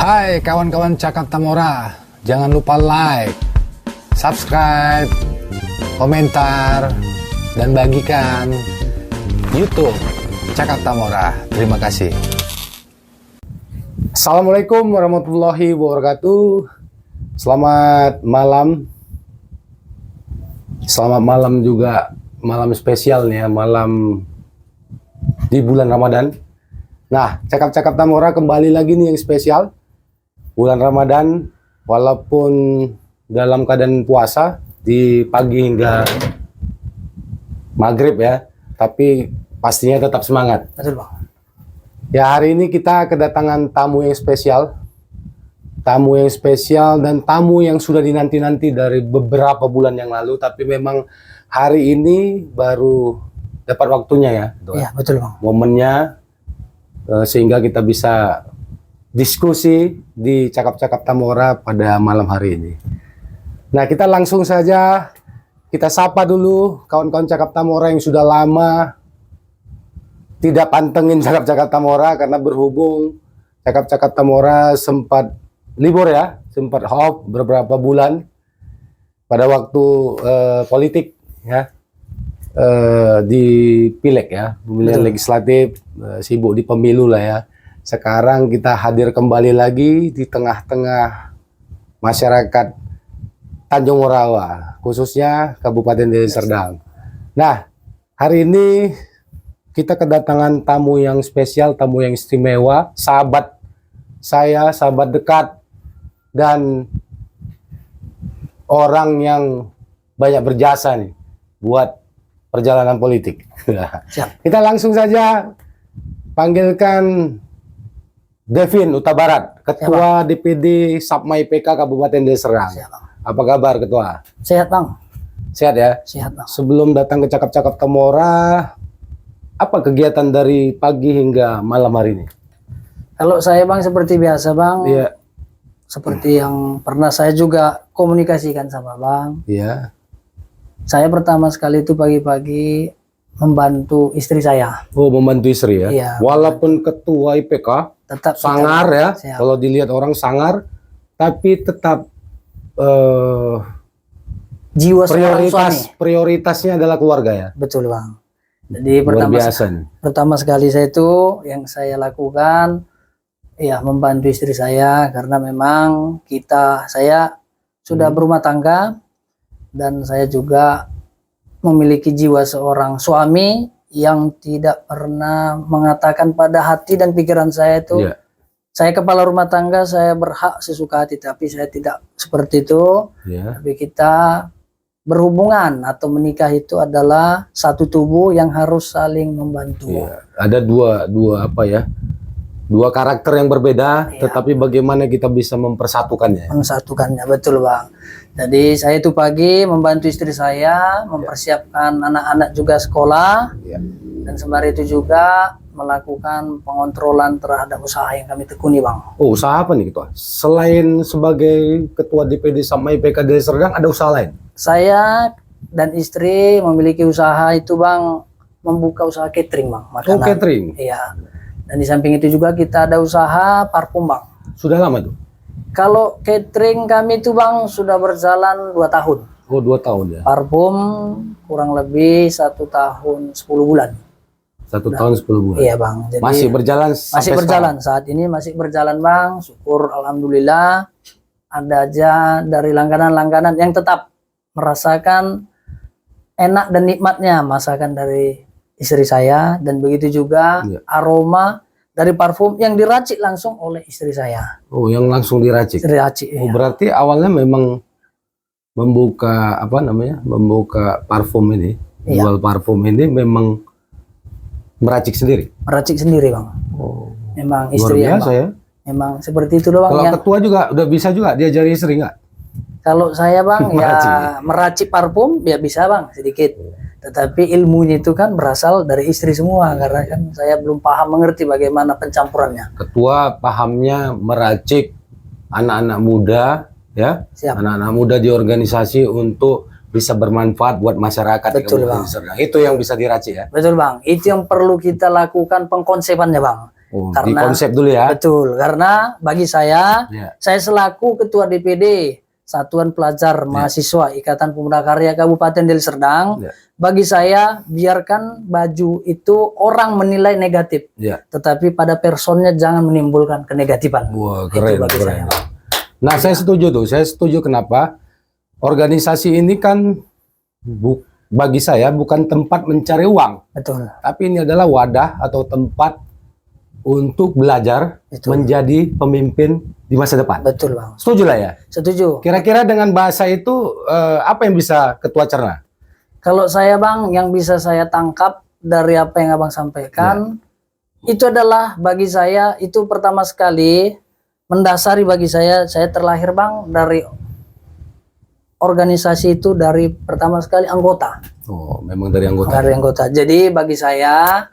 Hai kawan-kawan Cakap Tamora, jangan lupa like, subscribe, komentar, dan bagikan YouTube Cakap Tamora. Terima kasih. Assalamualaikum warahmatullahi wabarakatuh. Selamat malam. Selamat malam juga, malam spesial nih ya, malam di bulan Ramadan. Nah, Cakap-Cakap Tamora kembali lagi nih yang spesial. Bulan Ramadan, walaupun dalam keadaan puasa di pagi hingga maghrib ya, tapi pastinya tetap semangat. Betul Bang. Ya, hari ini kita kedatangan tamu yang spesial. Tamu yang spesial dan tamu yang sudah dinanti-nanti dari beberapa bulan yang lalu, tapi memang hari ini baru dapat waktunya ya. Iya, betul Bang. Momennya sehingga kita bisa diskusi di Cakap-Cakap Tamora pada malam hari ini. Nah, kita langsung saja kita sapa dulu kawan-kawan Cakap Tamora yang sudah lama tidak pantengin Cakap-Cakap Tamora karena berhubung Cakap-Cakap Tamora sempat libur ya, sempat off beberapa bulan pada waktu politik ya, di pileg ya, pemilihan legislatif, sibuk di pemilu lah ya. Sekarang kita hadir kembali lagi di tengah-tengah masyarakat Tanjung Morawa, khususnya Kabupaten Deli Serdang. Nah, hari ini kita kedatangan tamu yang spesial, tamu yang istimewa, sahabat saya, sahabat dekat, dan orang yang banyak berjasa nih buat perjalanan politik. Siap. Kita langsung saja panggilkan Devin Huta Barat, Ketua DPD Sapma IPK Kabupaten Deli Serdang. Apa kabar Ketua? Sehat Bang. Sehat ya? Sehat Bang. Sebelum datang ke Cakap-Cakap Tamora, apa kegiatan dari pagi hingga malam hari ini? Kalau saya Bang seperti biasa Bang. Iya. Seperti yang pernah saya juga komunikasikan sama Bang. Iya. Saya pertama sekali itu pagi-pagi membantu istri saya. Oh, membantu istri ya? Iya. Walaupun Ketua IPK, Tetap sangar ya, Siap. kalau dilihat orang sangar, tapi tetap Jiwa seorang suami. prioritasnya adalah keluarga ya. Betul Bang. Jadi Luar biasa nih. pertama sekali saya itu yang saya lakukan ya membantu istri saya karena memang saya sudah berumah tangga dan saya juga memiliki jiwa seorang suami yang tidak pernah mengatakan pada hati dan pikiran saya itu Iya. saya kepala rumah tangga, saya berhak sesuka hati, tapi saya tidak seperti itu. Iya. Tapi kita berhubungan atau menikah itu adalah satu tubuh yang harus saling membantu. Iya. Ada dua apa ya? Dua karakter yang berbeda, Iya. tetapi bagaimana kita bisa mempersatukannya? Mensatukannya, betul Bang. Jadi saya itu pagi membantu istri saya mempersiapkan anak-anak juga sekolah, Iya. dan sembari itu juga melakukan pengontrolan terhadap usaha yang kami tekuni Bang. Oh, usaha apa nih Ketua? Selain sebagai Ketua DPD Sapma IPK Deli Serdang, ada usaha lain? Saya dan istri memiliki usaha itu Bang, membuka usaha catering Bang, Oh, makanan. catering. Iya. Dan di samping itu juga kita ada usaha parfum Bang. Sudah lama tuh? Kalau catering kami itu Bang sudah berjalan 2 tahun. Oh, 2 tahun ya. Parfum kurang lebih 1 tahun 10 bulan. 1 tahun 10 bulan. Iya Bang. Jadi Masih berjalan sampai masih berjalan saat ini, masih berjalan Bang. Syukur alhamdulillah ada aja dari langganan-langganan yang tetap merasakan enak dan nikmatnya masakan dari istri saya, dan begitu juga Iya. aroma dari parfum yang diracik langsung oleh istri saya. Oh, yang langsung diracik. Diracik. Oh, Iya. berarti awalnya memang membuka apa namanya? Membuka parfum ini, Iya. jual parfum ini memang meracik sendiri. Meracik sendiri Bang. Oh, Memang luar istri biasa ya. memang seperti itu doang Kalau yang ketua juga udah bisa juga diajari istri nggak? kalau saya Bang Meracik. ya meracik parfum ya bisa Bang sedikit. Tetapi ilmunya itu kan berasal dari istri semua karena kan saya belum paham mengerti bagaimana pencampurannya. Ketua pahamnya meracik anak-anak muda ya, Siap. anak-anak muda di organisasi untuk bisa bermanfaat buat masyarakat di Betul, Kabupaten Bang. Serdang. Itu yang bisa diracik ya. Betul Bang, itu yang perlu kita lakukan pengkonsepannya Bang. Oh, di Karena konsep dulu ya. betul, karena bagi saya selaku Ketua DPD Satuan Pelajar Mahasiswa Ikatan Pemuda Karya Kabupaten Deli Serdang, bagi saya biarkan baju itu orang menilai negatif, tetapi pada personnya jangan menimbulkan kenegatifan. Wah, Itu keren, bagi keren. saya. Nah, saya setuju tuh. Saya setuju kenapa? Organisasi ini kan bagi saya bukan tempat mencari uang, Betul. tapi ini adalah wadah atau tempat untuk belajar menjadi pemimpin di masa depan. Betul, Bang. Setuju lah ya? Setuju. Kira-kira dengan bahasa itu apa yang bisa Ketua cerna? Kalau saya, Bang, yang bisa saya tangkap dari apa yang Abang sampaikan, itu adalah bagi saya itu pertama sekali mendasari bagi saya terlahir, Bang, dari organisasi itu dari pertama sekali anggota. Oh, memang dari anggota. Dari anggota. Jadi bagi saya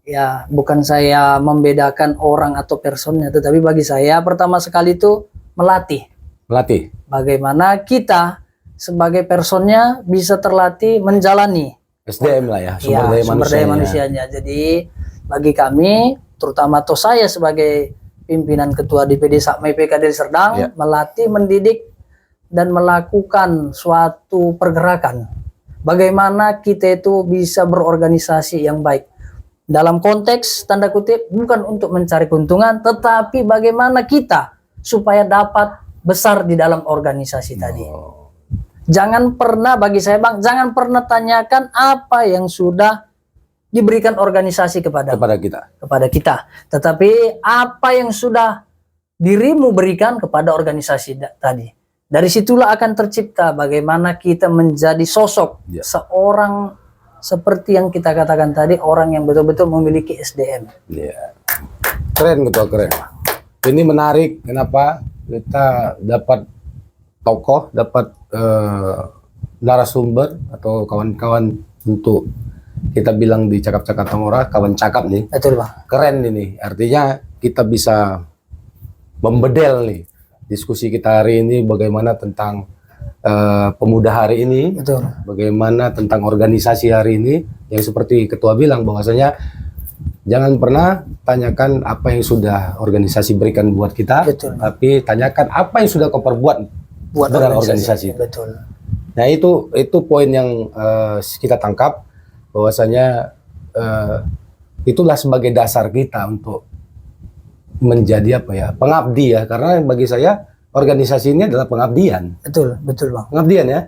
ya bukan saya membedakan orang atau personnya, tetapi bagi saya pertama sekali itu melatih. Melatih. Bagaimana kita sebagai personnya bisa terlatih menjalani SDM lah ya, sumber daya manusianya. Jadi bagi kami, terutama atau saya sebagai pimpinan Ketua DPD Sakma IPK Deli Serdang, melatih, mendidik dan melakukan suatu pergerakan. Bagaimana kita itu bisa berorganisasi yang baik. Dalam konteks tanda kutip bukan untuk mencari keuntungan, tetapi bagaimana kita supaya dapat besar di dalam organisasi tadi. Jangan pernah, bagi saya, Bang, jangan pernah tanyakan apa yang sudah diberikan organisasi kepada kita, tetapi apa yang sudah dirimu berikan kepada organisasi tadi. Dari situlah akan tercipta bagaimana kita menjadi sosok seorang seperti yang kita katakan tadi, orang yang betul-betul memiliki SDM. Keren, Ketua, keren. Ini menarik. Kenapa? Kita dapat tokoh, dapat narasumber atau kawan-kawan untuk kita bilang di Cakap-Cakap Tamora, kawan cakap nih. Betul, Bang. Keren ini. Artinya kita bisa membedel nih diskusi kita hari ini bagaimana tentang pemuda hari ini. Betul. Bagaimana tentang organisasi hari ini, yang seperti Ketua bilang bahwasanya jangan pernah tanyakan apa yang sudah organisasi berikan buat kita, tapi tanyakan apa yang sudah kau perbuat buat dengan organisasi. Betul. Nah, itu poin yang kita tangkap bahwasanya itulah sebagai dasar kita untuk menjadi apa ya, pengabdi ya, karena bagi saya organisasi ini adalah pengabdian. Betul, betul, Bang. Pengabdian ya,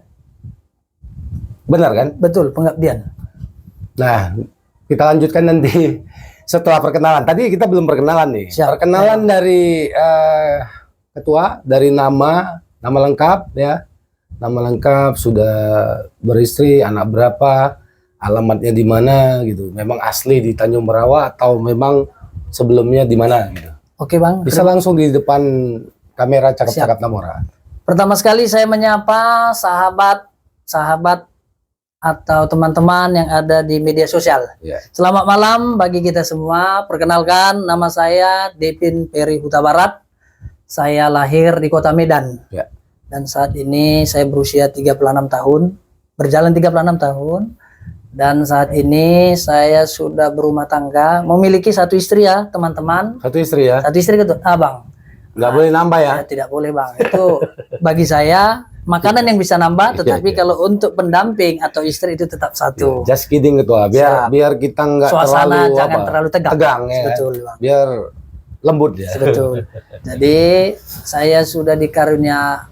benar kan? Betul, pengabdian. Nah, kita lanjutkan nanti setelah perkenalan. Tadi kita belum perkenalan nih. Perkenalan dari Ketua, dari nama lengkap ya, nama lengkap, sudah beristri, anak berapa, alamatnya di mana gitu. Memang asli di Tanjung Merawa atau memang sebelumnya di mana gitu. Oke, Bang. Bisa langsung di depan kamera Cakap-Cakap Tamora. Pertama sekali saya menyapa sahabat atau teman-teman yang ada di media sosial. Selamat malam bagi kita semua. Perkenalkan, nama saya Depin Peri Huta Barat. Saya lahir di Kota Medan. Dan saat ini saya berusia 36 tahun. Berjalan 36 tahun. Dan saat ini saya sudah berumah tangga, memiliki satu istri ya, teman-teman. Satu istri ya? Satu istri, Bang. Nggak boleh nambah ya? Tidak boleh, Bang. Itu bagi saya makanan yang bisa nambah, tetapi kalau untuk pendamping atau istri itu tetap satu. Just kidding, Ketua. Biar kita nggak suasana jangan terlalu tegang ya. Betul, Bang. Biar lembut ya. Betul. Jadi saya sudah dikarunia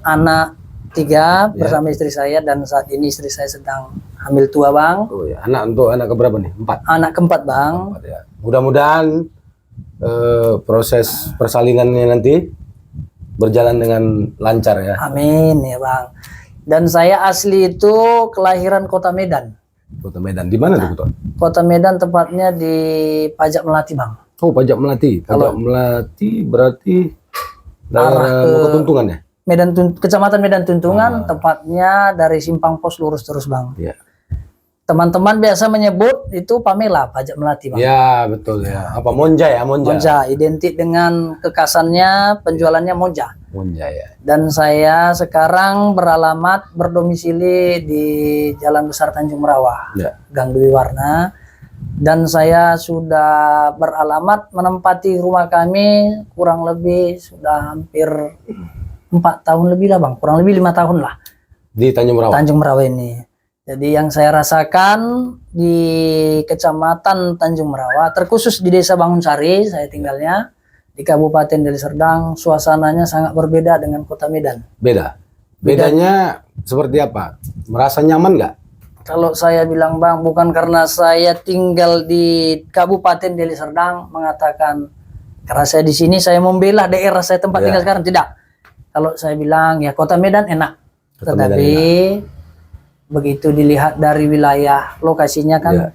anak 3 bersama istri saya, dan saat ini istri saya sedang hamil tua, Bang. Oh ya, anak keberapa nih? 4. Anak keempat, Bang. Ya. Mudah-mudahan proses persalinannya nanti berjalan dengan lancar ya. Amin ya, Bang. Dan saya asli itu kelahiran Kota Medan. Kota Medan. Di mana tuh, Ketua? Kota Medan tepatnya di Pajak Melati, Bang. Oh, Pajak Melati. Pajak Melati berarti daerah Ketuntungan ya? Kecamatan Medan Tuntungan, tepatnya dari Simpang Pos lurus terus, Bang. Teman-teman biasa menyebut itu Pamela, Pajak Melati, Bang. Ya, betul ya. Apa Monja ya? Monja, identik dengan kekasannya, penjualannya Monja. Monja ya. Dan saya sekarang beralamat berdomisili di Jalan Besar Tanjung Merawa, Gang Dwi Warna. Dan saya sudah beralamat menempati rumah kami kurang lebih sudah hampir 4 tahun lebih lah bang, kurang lebih 5 tahun lah Di Tanjung Merawa. Tanjung Merawa ini. Jadi yang saya rasakan di Kecamatan Tanjung Merawa, terkhusus di Desa Bangunsari, saya tinggalnya di Kabupaten Deli Serdang, suasananya sangat berbeda dengan Kota Medan. Beda. Bedanya seperti apa? Merasa nyaman nggak? Kalau saya bilang bang, bukan karena saya tinggal di Kabupaten Deli Serdang mengatakan karena saya di sini saya membela daerah saya tempat tinggal sekarang, tidak. Kalau saya bilang ya Kota Medan enak, Kota Medan tetapi begitu dilihat dari wilayah lokasinya kan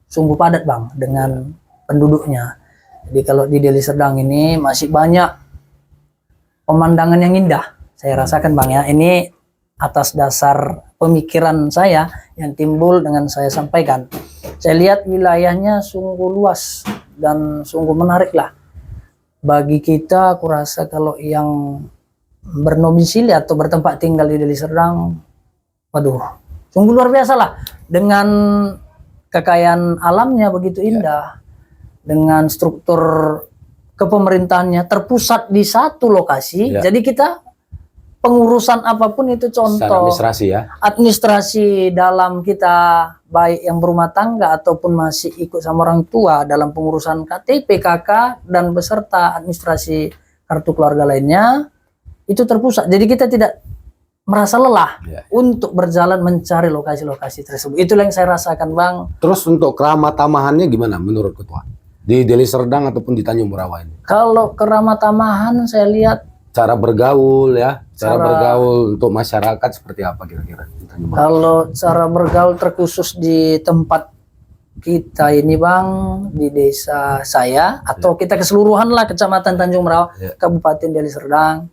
sungguh padat bang dengan penduduknya. Jadi kalau di Deli Serdang ini masih banyak pemandangan yang indah. Saya rasakan bang ya, ini atas dasar pemikiran saya yang timbul dengan saya sampaikan. Saya lihat wilayahnya sungguh luas dan sungguh menarik lah. Bagi kita, aku rasa kalau yang bernomisili atau bertempat tinggal di Deli Serdang, waduh, sungguh luar biasa lah. Dengan kekayaan alamnya begitu indah, dengan struktur kepemerintahannya terpusat di satu lokasi. Jadi kita pengurusan apapun itu contoh administrasi ya. Administrasi dalam kita baik yang berumah tangga ataupun masih ikut sama orang tua dalam pengurusan KTP, KK dan beserta administrasi kartu keluarga lainnya itu terpusat. Jadi kita tidak merasa lelah untuk berjalan mencari lokasi-lokasi tersebut. Itulah yang saya rasakan bang. Terus untuk keramah tamahannya gimana menurut ketua? Di Deli Serdang ataupun di Tanjung Merawa ini? Kalau keramah tamahan saya lihat cara bergaul ya, cara bergaul untuk masyarakat seperti apa kira-kira? Kalau cara bergaul terkhusus di tempat kita ini bang, di desa saya atau kita keseluruhan lah Kecamatan Tanjung Merawa, Kabupaten Deli Serdang,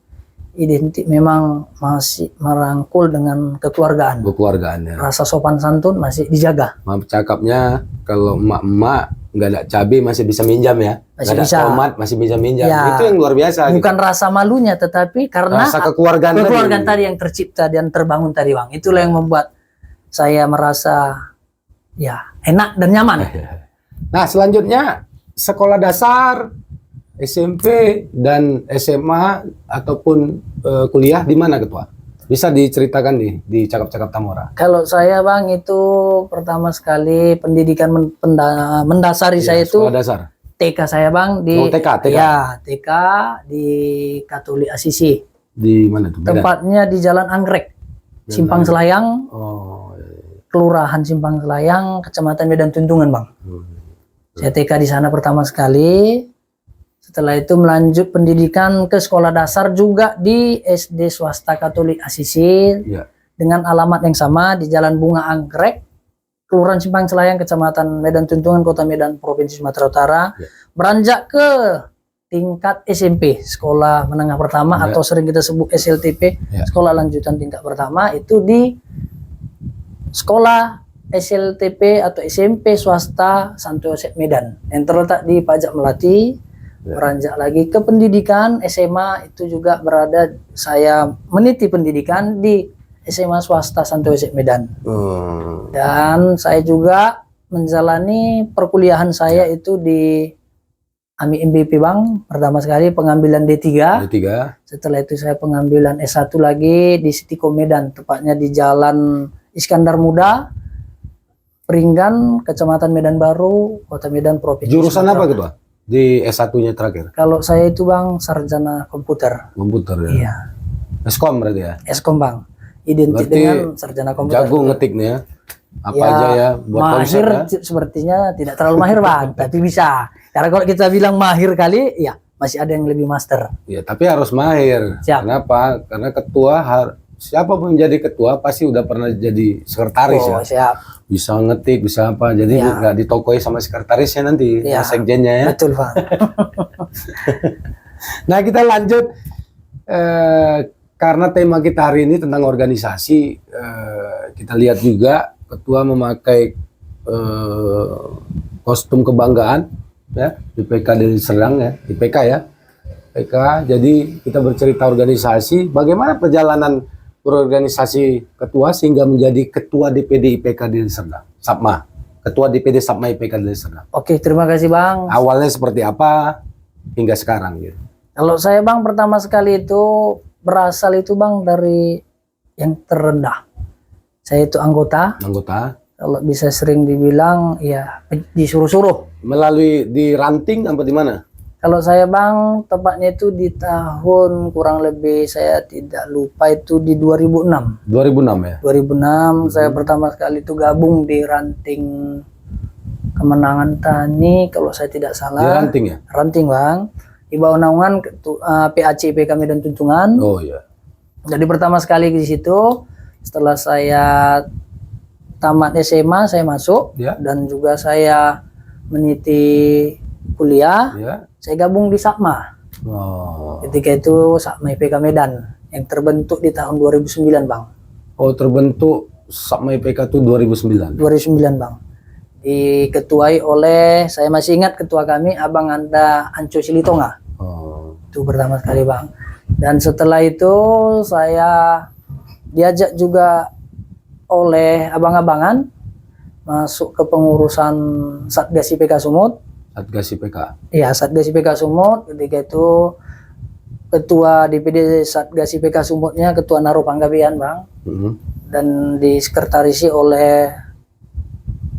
identik memang masih merangkul dengan kekeluargaan. Kekeluargaan ya. Rasa sopan santun masih dijaga. Maaf cakapnya kalau emak-emak nggak ada cabai masih bisa minjam ya, masih nggak bisa. ada tomat masih bisa minjam. Ya, itu yang luar biasa. Bukan gitu. rasa malunya, tetapi karena rasa kekeluargaan tadi yang tercipta dan terbangun tadi bang. Itulah yang membuat saya merasa ya enak dan nyaman. Nah selanjutnya sekolah dasar, SMP dan SMA ataupun kuliah di mana ketua? Bisa diceritakan di Cakap-Cakap Tamora. Kalau saya bang itu pertama sekali pendidikan mendasari saya itu dasar. TK saya bang di TK. Ya TK di Katolik Asisi. Di mana tuh? Tempatnya di Jalan Anggrek, Simpang Selayang. Kelurahan Simpang Selayang, Kecamatan Medan Tuntungan bang. Saya TK di sana pertama sekali. Setelah itu melanjut pendidikan ke sekolah dasar juga di SD swasta Katolik Asisi dengan alamat yang sama di Jalan Bunga Anggrek, Kelurahan Simpang Selayang, Kecamatan Medan Tuntungan, Kota Medan, Provinsi Sumatera Utara. Beranjak ke tingkat SMP, sekolah menengah pertama atau sering kita sebut SLTP, sekolah lanjutan tingkat pertama, itu di sekolah SLTP atau SMP swasta Santo Yosep Medan yang terletak di Pajak Melati. Beranjak lagi ke pendidikan SMA, itu juga berada, saya meniti pendidikan di SMA swasta Santo Yosep Medan. Dan saya juga menjalani perkuliahan saya itu di AMI MBP bang, pertama sekali pengambilan D3. Setelah itu saya pengambilan S1 lagi di Sitiko Medan, tepatnya di Jalan Iskandar Muda, Peringgan, Kecamatan Medan Baru, Kota Medan, Provinsi. Jurusan apa gitu? Di S1-nya terakhir? Kalau saya itu bang, sarjana komputer. Komputer ya? Iya. Eskom berarti ya? Eskom bang. Identik dengan sarjana komputer. Jago ngetik nih ya? Apa aja ya? Buat mahir ya? Sepertinya tidak terlalu mahir bang, tapi bisa. Karena kalau kita bilang mahir kali, ya masih ada yang lebih master. Ya, tapi harus mahir. Kenapa? Karena ketua, siapapun jadi ketua pasti udah pernah jadi sekretaris ya. Siap. Bisa ngetik, bisa apa. Jadi nggak ditokoi sama sekretarisnya nanti, sekjennya ya. Betul Pak. Nah kita lanjut, karena tema kita hari ini tentang organisasi, kita lihat juga ketua memakai kostum kebanggaan ya, IPK Deli Serdang ya, IPK ya. IPK, jadi kita bercerita organisasi, bagaimana perjalanan berorganisasi ketua sehingga menjadi ketua DPD IPK Deli Serdang, SAPMA. Ketua DPD Sapma IPK Deli Serdang. Oke, terima kasih Bang. Awalnya seperti apa hingga sekarang gitu. Kalau saya Bang pertama sekali itu berasal itu Bang dari yang terendah. Saya itu anggota. Anggota Kalau bisa sering dibilang ya disuruh-suruh. melalui di ranting apa di mana? Kalau saya Bang tepatnya itu di tahun kurang lebih saya tidak lupa itu di 2006. 2006 ya. 2006 saya pertama sekali itu gabung di ranting Kemenangan Tani kalau saya tidak Di salah. ranting ya. Ranting Bang. Di bawah naungan PAC IPK Medan Tunjungan. Oh iya. Jadi pertama sekali di situ setelah saya tamat SMA saya masuk Ya. dan juga saya meniti kuliah. Ya. Saya gabung di Sapma. Oh. Ketika itu Sapma IPK Medan yang terbentuk di tahun 2009 Bang. Oh, terbentuk Sapma IPK itu 2009. 2009 Bang. Diketuai oleh, saya masih ingat ketua kami Abang Anda Anco Silitonga. Oh. Itu pertama sekali Bang. Dan setelah itu saya diajak juga oleh abang-abangan masuk ke pengurusan Satgas IPK Sumut. Satgas IPK. Iya, Satgas IPK Sumut. Ketika itu ketua DPD Satgas IPK Sumutnya ketua Naro Panggabean Bang. Mhm. Dan disekretarisi oleh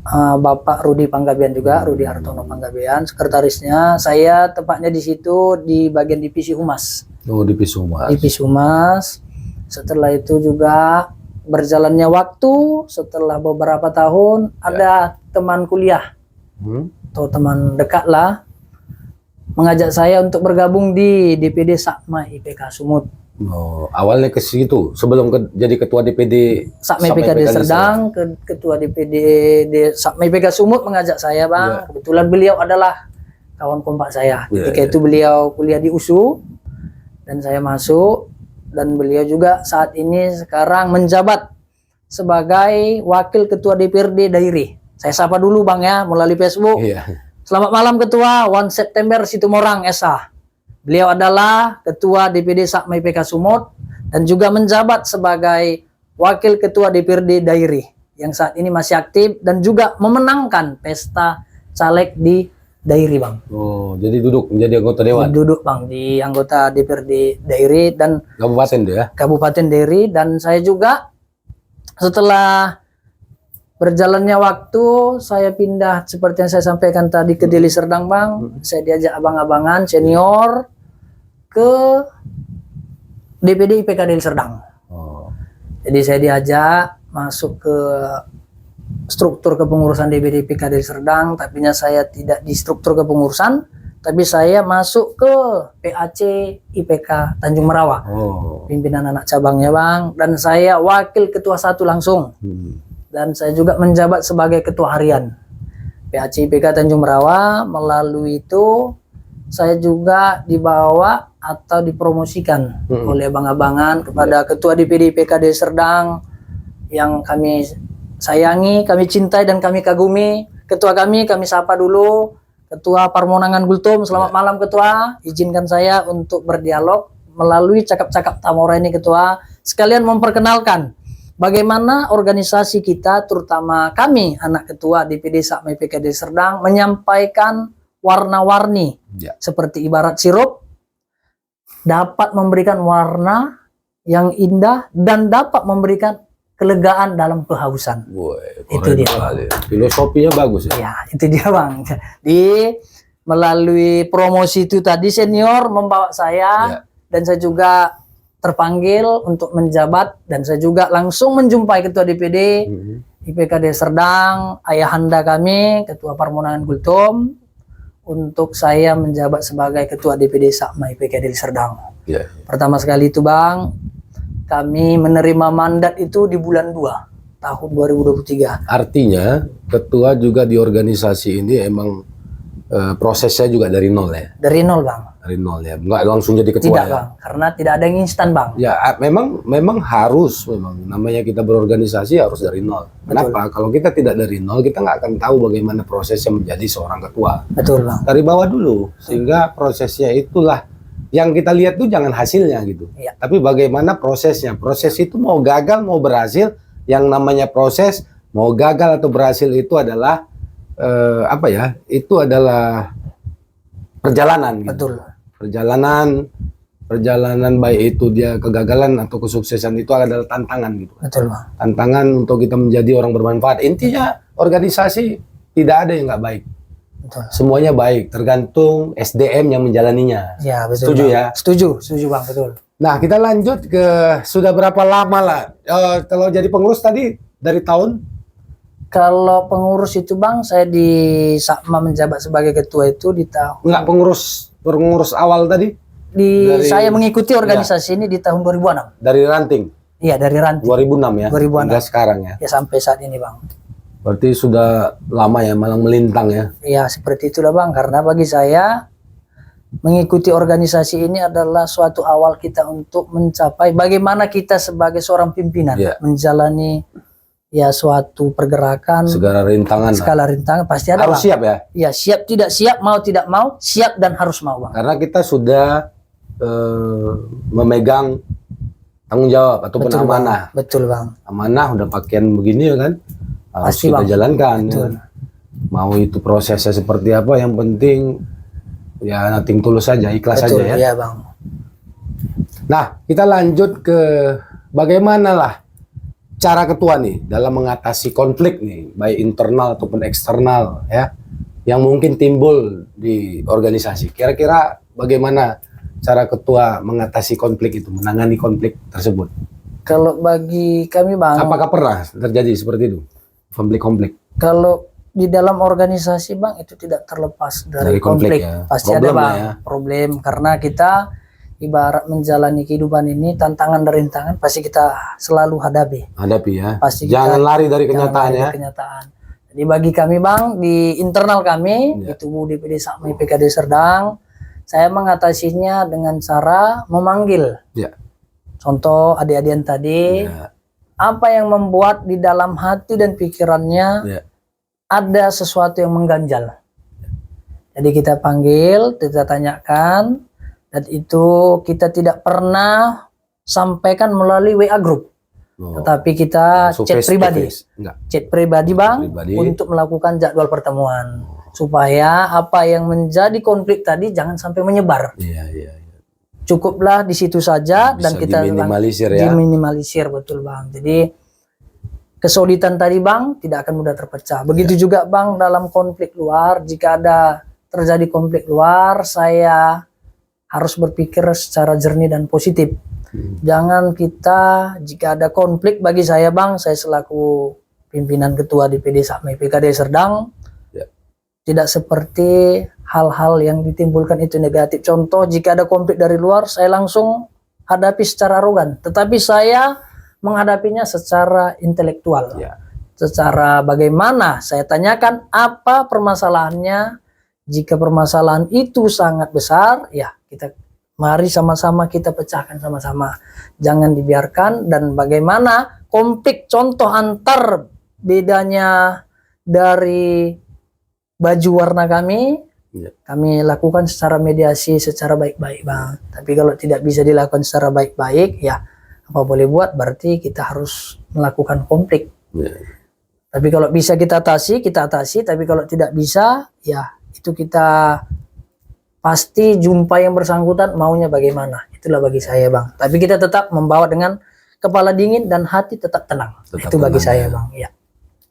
Bapak Rudi Panggabean juga, Rudi Hartono Panggabean, sekretarisnya. Saya tepatnya di situ di bagian divisi humas. Oh, di Pisumas. Divisi humas. Setelah itu juga berjalannya waktu, setelah beberapa tahun ada teman kuliah Hmm? atau teman dekat lah mengajak saya untuk bergabung di DPD Sapma IPK Sumut. Oh, awalnya ke situ sebelum jadi ketua DPD Sapma IPK Deli Serdang, ketua DPD Sapma IPK Sumut mengajak saya Bang. Kebetulan beliau adalah kawan kompak saya. Ketika itu beliau kuliah di USU dan saya masuk, dan beliau juga saat ini sekarang menjabat sebagai wakil ketua DPRD Dairi. Saya sapa dulu Bang ya melalui Facebook. Iya. Selamat malam Ketua 1 September Situmorang SA. Beliau adalah Ketua DPD Sapma IPK Sumut dan juga menjabat sebagai Wakil Ketua DPRD Dairi yang saat ini masih aktif dan juga memenangkan pesta caleg di Dairi Bang. Oh, jadi duduk menjadi anggota dewan Duduk Bang di anggota DPRD Dairi dan kabupaten itu ya. Kabupaten Dairi. Dan saya juga setelah berjalannya waktu saya pindah seperti yang saya sampaikan tadi ke Deli Serdang Bang. Saya diajak abang-abangan senior ke DPD IPK Deli Serdang. Oh. Jadi saya diajak masuk ke struktur kepengurusan DPD IPK Deli Serdang, tapi saya tidak di struktur kepengurusan, tapi saya masuk ke PAC IPK Tanjung Merawa. Oh. Pimpinan anak cabangnya Bang, dan saya wakil ketua 1 langsung. Hmm. Dan saya juga menjabat sebagai ketua harian PAC IPK Tanjung Merawa. Melalui itu saya juga dibawa atau dipromosikan oleh abang-abangan kepada ketua DPD IPK Deli Serdang yang kami sayangi, kami cintai dan kami kagumi. Ketua kami sapa dulu, Ketua Parmonangan Gultom. Selamat malam Ketua, izinkan saya untuk berdialog melalui cakap-cakap Tamora ini Ketua, sekalian memperkenalkan bagaimana organisasi kita, terutama kami anak ketua DPD Sapma IPK Deli Serdang, menyampaikan warna-warni seperti ibarat sirup, dapat memberikan warna yang indah dan dapat memberikan kelegaan dalam kehausan. Woy, Itu dia. Filosofinya bagus ya. Ya, itu dia Bang. Di melalui promosi itu tadi senior membawa saya dan saya juga terpanggil untuk menjabat dan saya juga langsung menjumpai ketua DPD IPK Deli Serdang, ayahanda kami, Ketua Parmonangan Gultom, untuk saya menjabat sebagai ketua DPD Sapma IPK Deli Serdang. Pertama sekali itu Bang, kami menerima mandat itu di bulan 2 tahun 2023. Artinya ketua juga di organisasi ini emang prosesnya juga dari nol ya. Dari nol Bang. Dari nol ya, nggak langsung jadi ketua. Tidak ya? Bang, karena tidak ada yang instan Bang. Ya memang harus, memang namanya kita berorganisasi harus dari nol. Kenapa? Kalau kita tidak dari nol, kita nggak akan tahu bagaimana prosesnya menjadi seorang ketua. Betul Bang. Dari bawah dulu, sehingga prosesnya itulah yang kita lihat tuh jangan hasilnya gitu. Iya. Tapi bagaimana prosesnya? Proses itu mau gagal mau berhasil, yang namanya proses mau gagal atau berhasil itu adalah apa ya? Itu adalah perjalanan gitu. Betul. Perjalanan baik itu dia kegagalan atau kesuksesan itu adalah tantangan gitu. Betul, Bang. Tantangan untuk kita menjadi orang bermanfaat. Intinya organisasi tidak ada yang nggak baik. Betul. Semuanya baik, tergantung SDM yang menjalaninya. Ya, betul. Setuju Bang. ya? Setuju Bang, betul. Nah, kita lanjut ke sudah berapa lama lah? Kalau jadi pengurus tadi dari tahun? Kalau pengurus itu Bang, saya sama menjabat sebagai ketua itu di tahun Enggak, pengurus awal tadi? saya mengikuti organisasi ini di tahun 2006. Dari ranting? Iya, dari ranting. 2006 ya? 2006. Hingga sekarang ya? Ya, sampai saat ini Bang. Berarti sudah lama ya, malang melintang ya? Ya, seperti itulah Bang, karena bagi saya mengikuti organisasi ini adalah suatu awal kita untuk mencapai bagaimana kita sebagai seorang pimpinan menjalani ya suatu pergerakan, segala rintangan. Segala rintangan pasti ada. Harus Bang. siap ya? Ya, siap tidak siap, mau tidak mau, siap dan harus mau Bang. Karena kita sudah memegang tanggung jawab ataupun Betul, amanah. Bang. Betul Bang. Amanah udah pakaian begini ya kan? Harus Pasti, kita Bang. jalankan. Betul. Ya. Mau itu prosesnya seperti apa, yang penting ya nating tulus saja, ikhlas Betul, saja ya. Iya Bang. Nah, kita lanjut ke bagaimana lah cara ketua nih dalam mengatasi konflik nih, baik internal ataupun eksternal ya, yang mungkin timbul di organisasi. Kira-kira bagaimana cara ketua mengatasi konflik itu, menangani konflik tersebut? Kalau bagi kami Bang, Apakah pernah terjadi seperti itu, konflik-konflik? kalau di dalam organisasi Bang itu tidak terlepas dari konflik. Ya. Pasti Problem ada Bang, ya. problem karena kita ibarat menjalani kehidupan ini tantangan dan rintangan pasti kita selalu hadapi ya. Pasti jangan kita, lari dari jangan kenyataan lari ya. dari kenyataan. Jadi bagi kami Bang di internal kami Ya. di tubuh DPD Sakmi PKD Serdang, saya mengatasinya dengan cara memanggil. Ya. Contoh adik-adian tadi, Ya. apa yang membuat di dalam hati dan pikirannya Ya. ada sesuatu yang mengganjal. Jadi kita panggil, kita tanyakan, dan itu kita tidak pernah sampaikan melalui WA group, tetapi kita chat pribadi, chat pribadi Bang, untuk melakukan jadwal pertemuan, supaya apa yang menjadi konflik tadi jangan sampai menyebar. Cukuplah di situ saja. Bisa dan kita diminimalisir ya. Diminimalisir, betul Bang. Jadi kesulitan tadi Bang tidak akan mudah terpecah. Begitu juga Bang dalam konflik luar, jika ada terjadi konflik luar, saya harus berpikir secara jernih dan positif. Jangan kita, jika ada konflik bagi saya Bang, saya selaku pimpinan ketua DPD Sakmi PKD Serdang, tidak seperti hal-hal yang ditimbulkan itu negatif. Contoh, jika ada konflik dari luar, saya langsung hadapi secara arogan. Tetapi saya menghadapinya secara intelektual. Secara bagaimana, saya tanyakan apa permasalahannya. Jika permasalahan itu sangat besar, ya kita mari sama-sama kita pecahkan sama-sama. Jangan dibiarkan. Dan bagaimana konflik, contoh antar bedanya dari baju warna kami, kami lakukan secara mediasi secara baik-baik Bang. Tapi kalau tidak bisa dilakukan secara baik-baik, ya apa boleh buat, berarti kita harus melakukan konflik. Tapi kalau bisa kita atasi, kita atasi. Tapi kalau tidak bisa, ya itu kita pasti jumpa yang bersangkutan maunya bagaimana. Itulah bagi saya Bang. Tapi kita tetap membawa dengan kepala dingin dan hati tetap tenang. Itu bagi saya Bang. Ya.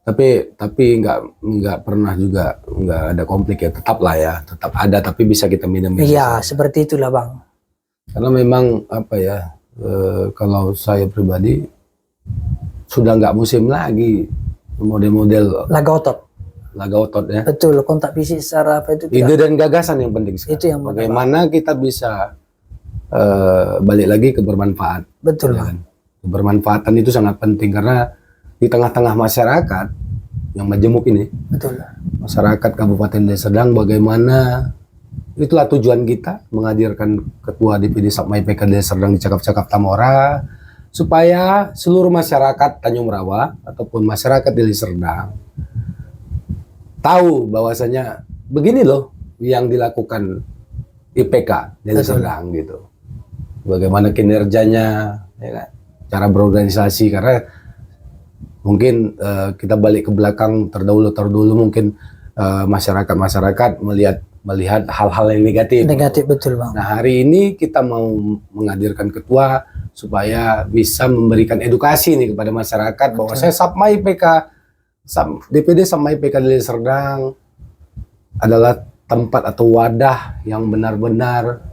Tapi nggak pernah juga nggak ada konflik ya, tetap lah ya, tetap ada, tapi bisa kita minimize. Iya, seperti itulah Bang. Karena memang apa ya, kalau saya pribadi sudah nggak musim lagi model-model laga otot ya. Betul, kontak fisik secara apa itu. Ide dan gagasan yang penting sekali. Itu yang bagaimana kita bisa balik lagi ke bermanfaat. Betul ya kan? Kebermanfaatan itu sangat penting karena di tengah-tengah masyarakat yang majemuk ini, betul. Masyarakat Kabupaten Deli Serdang, bagaimana itulah tujuan kita menghadirkan Ketua DPD Sakmi PKD Deli Serdang di Cakap-Cakap Tamora, supaya seluruh masyarakat Tanjung Rawa ataupun masyarakat Deli Serdang tahu bahwasanya begini loh yang dilakukan IPK Deli Serdang gitu. Bagaimana kinerjanya, ya kan? Cara berorganisasi, karena mungkin kita balik ke belakang terdahulu mungkin masyarakat melihat hal-hal yang negatif. Negatif, betul Bang. Nah, hari ini kita mau menghadirkan ketua supaya bisa memberikan edukasi nih kepada masyarakat bahwa saya Sapmai PK DPD Sapmai PK Deli Serdang adalah tempat atau wadah yang benar-benar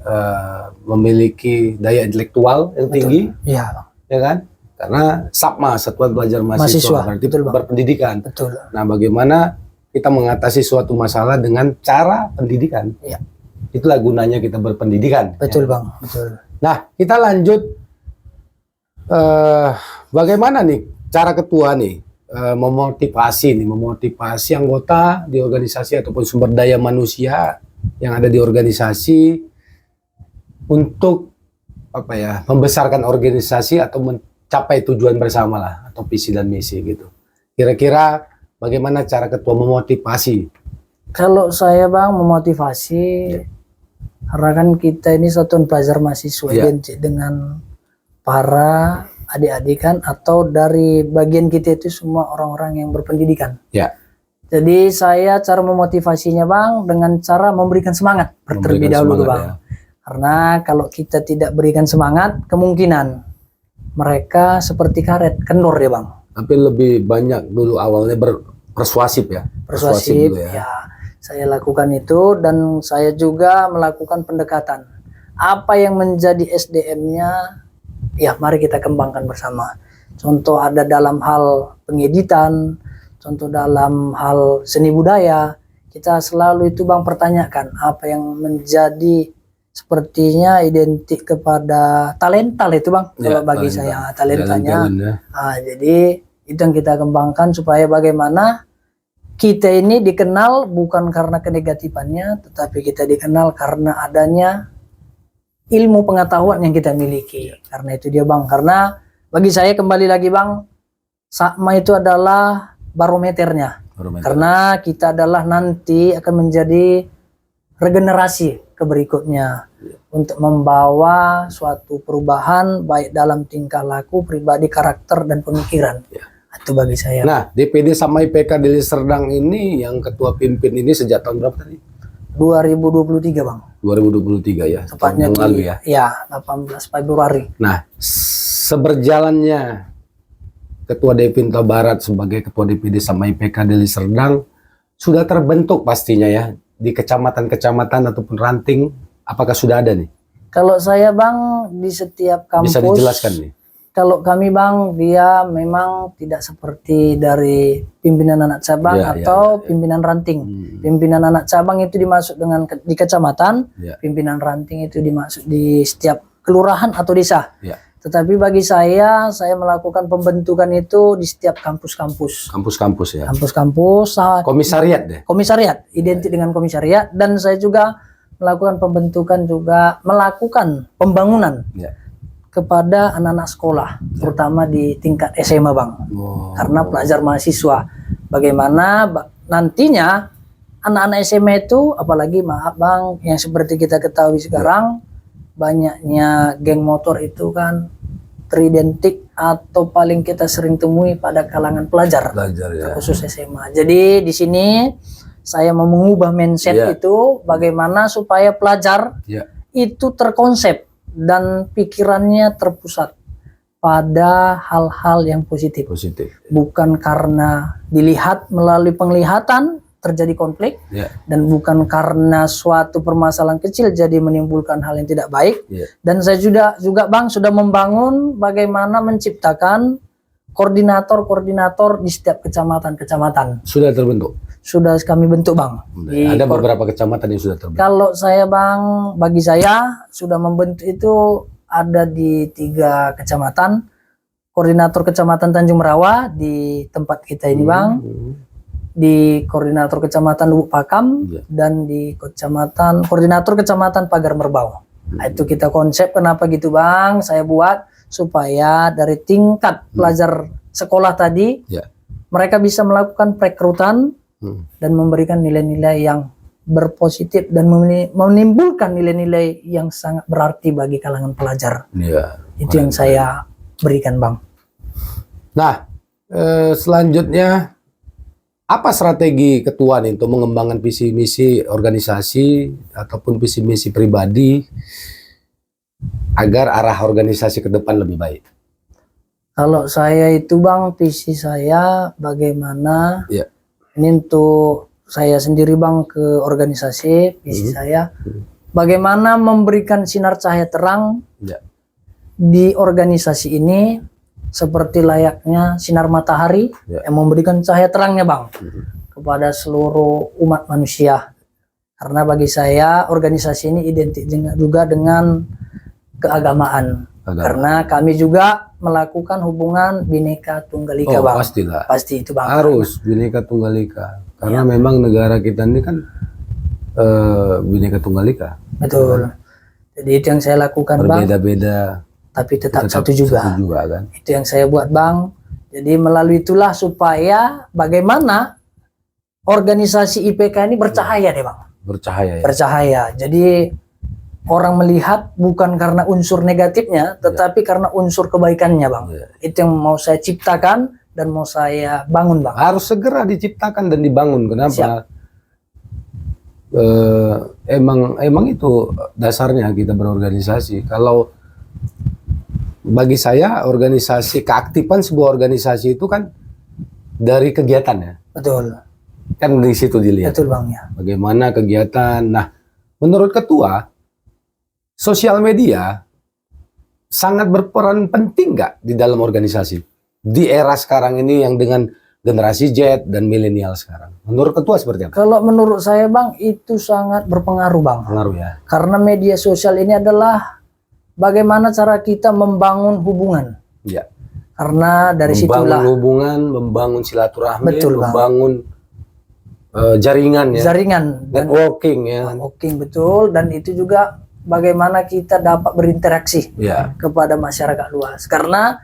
memiliki daya intelektual yang tinggi, Iya, ya kan? Karena Sapma, Satuan Pelajar Mahasiswa, berarti betul, Bang. berpendidikan. Betul. Nah, bagaimana kita mengatasi suatu masalah dengan cara pendidikan? Iya. Itulah gunanya kita berpendidikan. Betul ya. Bang, betul. Nah, kita lanjut. Bagaimana nih cara ketua nih memotivasi anggota di organisasi ataupun sumber daya manusia yang ada di organisasi untuk membesarkan organisasi atau mencapai tujuan bersama lah atau visi dan misi gitu. Kira-kira bagaimana cara ketua memotivasi? Kalau saya Bang memotivasi, karena kan kita ini satuan pelajar mahasiswa identik dengan para adik-adik kan, atau dari bagian kita itu semua orang-orang yang berpendidikan. Ya. Jadi saya cara memotivasinya Bang dengan cara memberikan semangat terlebih dahulu Bang. Ya. Karena kalau kita tidak berikan semangat, kemungkinan mereka seperti karet kendor ya Bang. Tapi lebih banyak dulu awalnya persuasif ya. Persuasif dulu ya. Saya lakukan itu dan saya juga melakukan pendekatan. Apa yang menjadi SDM-nya, ya mari kita kembangkan bersama. Contoh ada dalam hal pengeditan, contoh dalam hal seni budaya, kita selalu itu Bang pertanyakan apa yang menjadi sepertinya identik kepada talenta itu Bang. Kalau bagi saya talentanya. Jadi itu yang kita kembangkan supaya bagaimana kita ini dikenal bukan karena kenegatifannya, tetapi kita dikenal karena adanya ilmu pengetahuan yang kita miliki. Karena itu dia Bang, karena bagi saya kembali lagi Bang, Sapma itu adalah barometernya. Karena kita adalah nanti akan menjadi regenerasi ke berikutnya untuk membawa suatu perubahan baik dalam tingkah laku, pribadi, karakter dan pemikiran. Itu bagi saya. Nah, DPD Sapmai PK Deli Serdang ini yang ketua pimpin ini sejak tahun berapa tadi? 2023 Bang. 2023 ya. Tepatnya tahun lalu ya. Ya, 18 Februari. Nah, seberjalannya Ketua Depinta Barat sebagai Ketua DPD Sapmai PK Deli Serdang sudah terbentuk pastinya ya di kecamatan-kecamatan ataupun ranting. Apakah sudah ada nih? Kalau saya Bang di setiap kampus. Bisa dijelaskan nih. Kalau kami Bang, dia memang tidak seperti dari pimpinan anak cabang atau pimpinan ranting. Pimpinan anak cabang itu dimasuk dengan di kecamatan, pimpinan ranting itu dimasuk di setiap kelurahan atau desa. Tetapi bagi saya melakukan pembentukan itu di setiap kampus-kampus. Kampus-kampus ya. Kampus-kampus. Komisariat deh. Komisariat, identik dengan komisariat. Dan saya juga melakukan pembentukan juga melakukan pembangunan. Kepada anak-anak sekolah, terutama di tingkat SMA Bang. Karena pelajar mahasiswa, bagaimana nantinya anak-anak SMA itu, apalagi maaf Bang, yang seperti kita ketahui sekarang, banyaknya geng motor itu kan teridentik atau paling kita sering temui pada kalangan pelajar khusus SMA. Jadi di sini saya mau mengubah mindset itu, bagaimana supaya pelajar itu terkonsep dan pikirannya terpusat pada hal-hal yang positif. Bukan karena dilihat melalui penglihatan terjadi konflik, dan bukan karena suatu permasalahan kecil jadi menimbulkan hal yang tidak baik. Dan saya juga Bang sudah membangun bagaimana menciptakan koordinator-koordinator di setiap kecamatan-kecamatan. Sudah terbentuk? Sudah kami bentuk Bang. Ada beberapa kecamatan yang sudah terbentuk? Kalau saya Bang, bagi saya sudah membentuk itu ada di 3 kecamatan. Koordinator kecamatan Tanjung Merawa di tempat kita ini Bang. Di koordinator kecamatan Lubuk Pakam, dan di koordinator kecamatan Pagar Merbau. Nah, itu kita konsep kenapa gitu Bang, saya buat supaya dari tingkat pelajar sekolah tadi mereka bisa melakukan perekrutan dan memberikan nilai-nilai yang berpositif dan menimbulkan nilai-nilai yang sangat berarti bagi kalangan pelajar. Itu yang saya berikan Bang. Nah, selanjutnya apa strategi ketua nih untuk mengembangkan visi misi organisasi ataupun visi misi pribadi agar arah organisasi ke depan lebih baik? Kalau saya itu Bang, visi saya bagaimana Ya. ini untuk saya sendiri Bang ke organisasi, visi saya bagaimana memberikan sinar cahaya terang Ya. di organisasi ini seperti layaknya sinar matahari yang memberikan cahaya terangnya Bang kepada seluruh umat manusia. Karena bagi saya organisasi ini identik juga dengan keagamaan. Karena kami juga melakukan hubungan Bhinneka Tunggal Ika Bang. Pastilah. Pasti itu Bang. Harus Bhinneka Tunggal Ika. Karena memang negara kita ini kan Bhinneka Tunggal Ika. Betul. Jadi itu yang saya lakukan Bang. Berbeda-beda. Tapi tetap satu juga. Satu juga kan. Itu yang saya buat Bang. Jadi melalui itulah supaya bagaimana organisasi IPK ini bercahaya deh Bang. Bercahaya ya. Bercahaya. Jadi orang melihat bukan karena unsur negatifnya, tetapi karena unsur kebaikannya Bang. Itu yang mau saya ciptakan dan mau saya bangun Bang. Harus segera diciptakan dan dibangun. Kenapa? Siap. Emang itu dasarnya kita berorganisasi. Kalau bagi saya organisasi, keaktifan sebuah organisasi itu kan dari kegiatan ya. Betul. Kan di situ dilihat. Betul Bang ya. Bagaimana kegiatan. Nah, menurut ketua, sosial media sangat berperan penting nggak di dalam organisasi? Di era sekarang ini yang dengan generasi Z dan milenial sekarang. Menurut ketua seperti apa? Kalau menurut saya Bang, itu sangat berpengaruh Bang. Pengaruh ya. Karena media sosial ini adalah bagaimana cara kita membangun hubungan. Ya. Karena dari Membangun situlah hubungan, membangun silaturahmi, Betul, Bang. membangun jaringan ya. jaringan dan Networking ya. networking betul, dan itu juga bagaimana kita dapat berinteraksi Ya. kepada masyarakat luas. Karena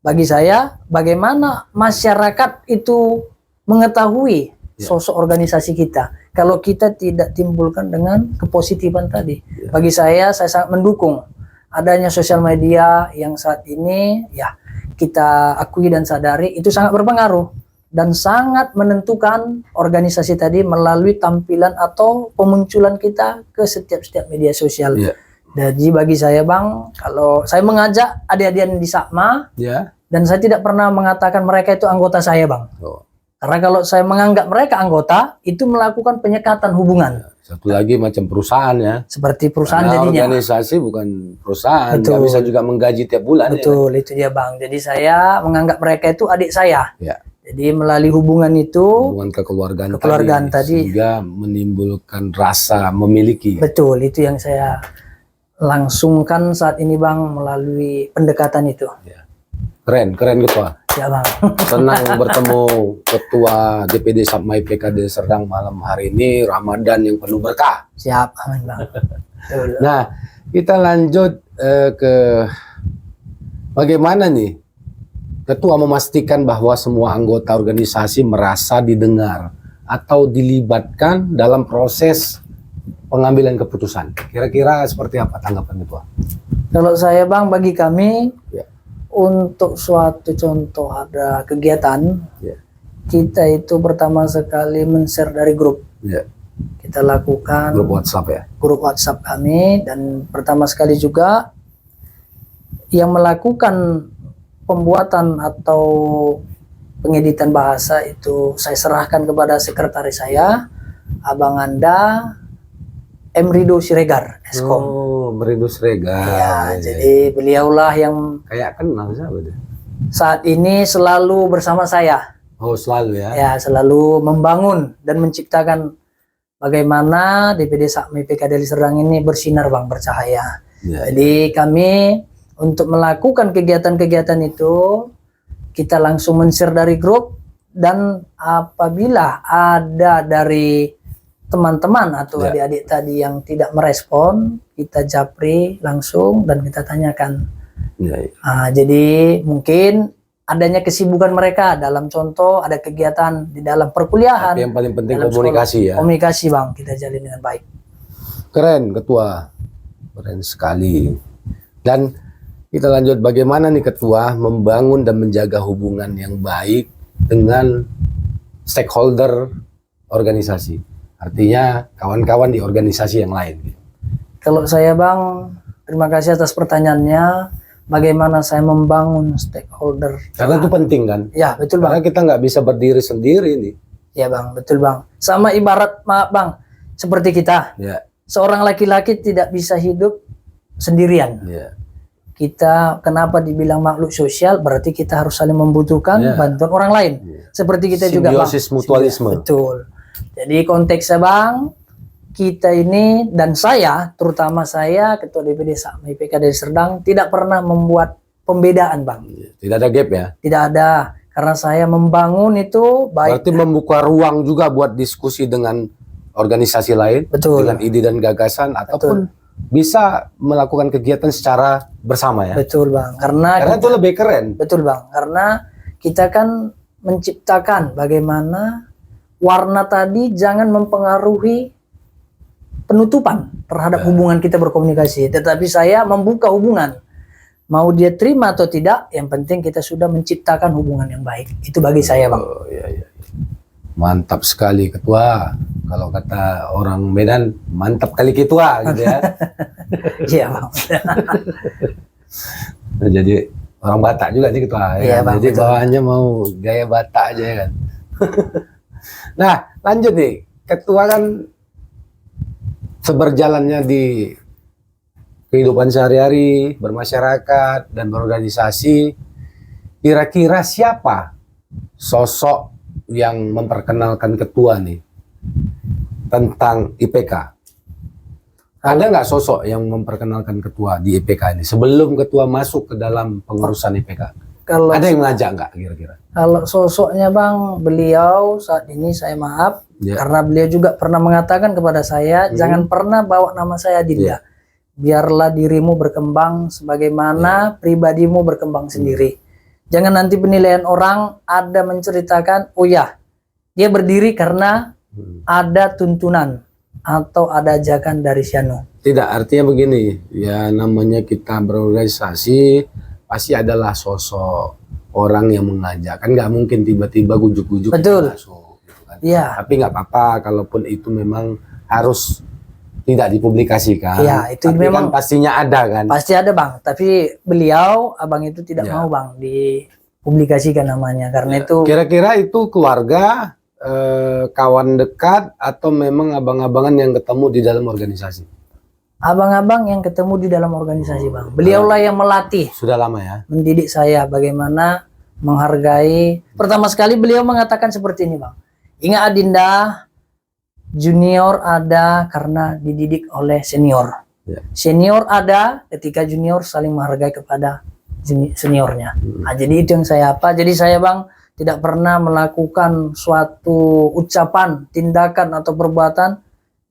bagi saya bagaimana masyarakat itu mengetahui sosok organisasi kita kalau kita tidak timbulkan dengan kepositifan tadi. Bagi saya sangat mendukung adanya sosial media yang saat ini ya kita akui dan sadari itu sangat berpengaruh dan sangat menentukan organisasi tadi melalui tampilan atau pemunculan kita ke setiap media sosial. Ya. Jadi bagi saya Bang, kalau saya mengajak adik-adik di Sakma, Ya. dan saya tidak pernah mengatakan mereka itu anggota saya Bang. Oh. Karena kalau saya menganggap mereka anggota, itu melakukan penyekatan hubungan. Satu lagi macam perusahaan ya. Seperti perusahaan Karena jadinya. organisasi bukan perusahaan. Betul. Nggak bisa juga menggaji tiap bulan. Betul, itu dia Bang. Jadi saya menganggap mereka itu adik saya. Ya. Jadi melalui hubungan itu, Hubungan kekeluargaan, tadi. sehingga menimbulkan rasa memiliki. betul, itu yang saya langsungkan saat ini Bang melalui pendekatan itu. Ya. Keren ketua. Ya Bang. Senang bertemu ketua DPD Sakma IPK Deli Serdang malam hari ini, Ramadan yang penuh berkah. Siap, amin Bang. Betul. Nah, kita lanjut ke bagaimana nih ketua memastikan bahwa semua anggota organisasi merasa didengar atau dilibatkan dalam proses pengambilan keputusan. Kira-kira seperti apa tanggapan ketua? Kalau saya Bang, bagi kami Ya. untuk suatu contoh ada kegiatan, Ya. kita itu pertama sekali men-share dari grup. Ya. Kita lakukan Grup WhatsApp ya. grup WhatsApp kami, dan pertama sekali juga yang melakukan pembuatan atau pengeditan bahasa itu saya serahkan kepada sekretaris saya, Abang Anda, M. Rido Siregar, Eskom. Oh, Merindu Sregar. Ya, jadi beliaulah yang Kayak kenal siapa dia? saat ini selalu bersama saya. Oh, selalu ya. Ya, selalu membangun dan menciptakan bagaimana DPD Sakma IPK Deli Serdang ini bersinar Bang, bercahaya. Ya. Jadi kami untuk melakukan kegiatan-kegiatan itu kita langsung men-share dari grup, dan apabila ada dari teman-teman atau Ya. adik-adik tadi yang tidak merespon, kita japri langsung dan kita tanyakan. Ya, ya. Nah, jadi mungkin adanya kesibukan mereka dalam contoh ada kegiatan di dalam perkuliahan. Tapi yang paling penting dalam komunikasi sekolah. ya. Komunikasi Bang, kita jalin dengan baik. Keren ketua, keren sekali. Dan kita lanjut, bagaimana nih ketua membangun dan menjaga hubungan yang baik dengan stakeholder organisasi. Artinya kawan-kawan di organisasi yang lain. Kalau saya Bang, terima kasih atas pertanyaannya. Bagaimana saya membangun stakeholder? Karena itu penting kan. Ya betul Bang. Karena kita nggak bisa berdiri sendiri nih. Ya Bang, betul Bang. Sama ibarat maaf Bang, seperti kita. Ya. Seorang laki-laki tidak bisa hidup sendirian. Ya. Kita kenapa dibilang makhluk sosial? Berarti kita harus saling membutuhkan bantuan orang lain. Seperti kita juga Bang. Simbiosis mutualisme. Betul. Jadi konteksnya Bang, kita ini dan saya, terutama saya Ketua DPD Sakma IPK dari Serdang, tidak pernah membuat pembedaan Bang. Tidak ada gap ya? Tidak ada. Karena saya membangun itu baik. Berarti membuka ruang juga buat diskusi dengan organisasi lain. Betul. Dengan ide dan gagasan. Ataupun bisa melakukan kegiatan secara bersama ya? Betul Bang. Karena itu lebih keren. Betul Bang. Karena kita kan menciptakan bagaimana warna tadi jangan mempengaruhi penutupan terhadap hubungan kita berkomunikasi, tetapi saya membuka hubungan, mau dia terima atau tidak, yang penting kita sudah menciptakan hubungan yang baik. Itu bagi saya Bang. Oh, iya. Mantap sekali Ketua. Kalau kata orang Medan, mantap kali Ketua gitu ya. Iya Bang. Jadi orang Batak juga sih Ketua. Iya, Bang, jadi betul. bawaannya mau gaya Batak aja ya kan. Nah lanjut nih, Ketua kan seberjalannya di kehidupan sehari-hari, bermasyarakat, dan berorganisasi, kira-kira siapa sosok yang memperkenalkan Ketua nih tentang IPK? Ada nggak sosok yang memperkenalkan Ketua di IPK ini sebelum Ketua masuk ke dalam pengurusan IPK? Ada yang ngajak nggak kira-kira? Kalau sosoknya Bang, beliau saat ini saya maaf, karena beliau juga pernah mengatakan kepada saya, jangan pernah bawa nama saya Dinda. Biarlah dirimu berkembang sebagaimana pribadimu berkembang sendiri. Jangan nanti penilaian orang ada menceritakan, oh ya, dia berdiri karena ada tuntunan atau ada ajakan dari Siano. Tidak, artinya begini, ya namanya kita berorganisasi, pasti adalah sosok orang yang mengajak. Kan nggak mungkin tiba-tiba gujuk-gujuk Betul. masuk. Gitu kan. Iya. Tapi nggak apa-apa, kalaupun itu memang harus tidak dipublikasikan. Iya, itu tapi memang kan pastinya ada kan. Pasti ada Bang, tapi beliau, abang itu tidak mau Bang dipublikasikan namanya. Karena itu Kira-kira itu keluarga, kawan dekat, atau memang abang-abangan yang ketemu di dalam organisasi? abang-abang yang ketemu di dalam organisasi Bang. Beliaulah yang melatih, Sudah lama ya? mendidik saya bagaimana menghargai. Pertama sekali beliau mengatakan seperti ini Bang. Ingat Adinda, junior ada karena dididik oleh senior. Senior ada ketika junior saling menghargai kepada seniornya. Nah, jadi itu yang saya apa. Jadi saya Bang tidak pernah melakukan suatu ucapan, tindakan atau perbuatan